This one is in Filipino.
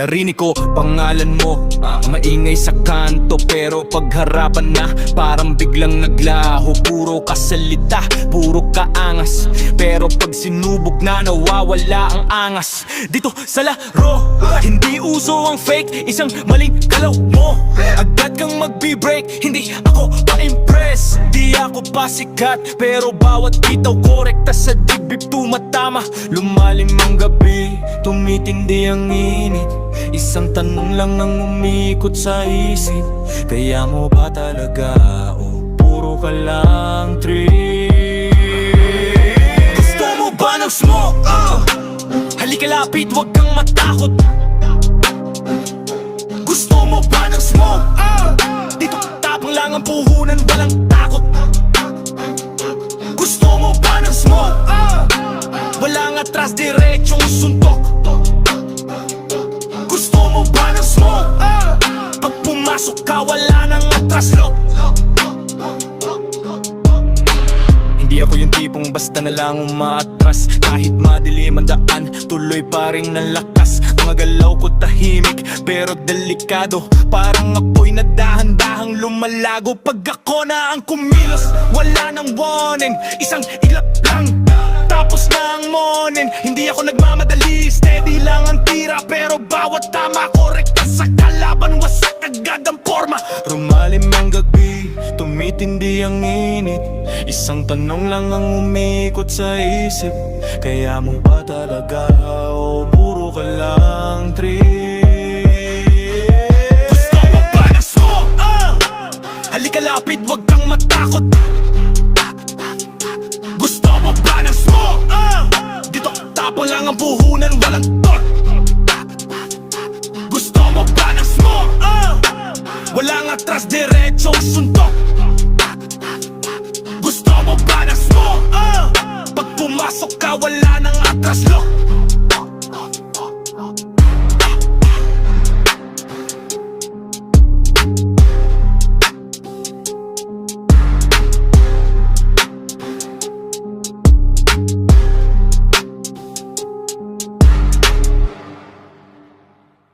Narinig ko pangalan mo, maingay sa kanto, pero pagharapan na parang biglang naglaho. Puro kasalita, puro kaangas, pero pag sinubok na nawawala ang angas. Dito sa laro, hindi uso ang fake, isang maling galaw mo agad kang magbi-break. Hindi ako pa-impress, di ako pa sikat, pero bawat bitaw korekta sa dibdib tumatama. Lumalim ang gabi, tumitindi ang init, isang tanong lang ang umikot sa isip. Kaya mo ba talaga o puro ka lang trip? Gusto mo ba ng smoke? Halika lapit, wag kang matakot. Gusto mo ba ng smoke? Dito tapang lang ang puhunan, walang takot. Gusto mo ba ng smoke? Walang atras, diretsong suntok. Gusto mo ba ng smoke? Pag pumasok ka, wala nang atras, look. Hindi ako yung tipong basta na lang umaatras. Kahit madilim ang daan, tuloy pa rin ng lakas. Mga galaw ko tahimik, pero delikado. Parang apoy na dahan-dahang lumalago. Pag ako na ang kumilos, wala nang warning, isang ilap lang, tapos na ang morning. Hindi ako nagmamadali, steady lang ang tira, pero bawat tama korekta sa kalaban, wasak agad ang forma. Rumalim ang gabi, tumitindi ang init, isang tanong lang ang umikot sa isip. Kaya mo ba talaga o puro ka lang trip? Gusto mo ba ng smoke? Halika lapit, wag kang matakot. Gusto mo ba ng smoke? Dito tapang lang ang puhunan, walang tot. Gusto mo ba ng smoke? Walang atras, diretsong suntok. Gusto mo ba ng smoke? Pag pumasok ka, wala nang atras, look.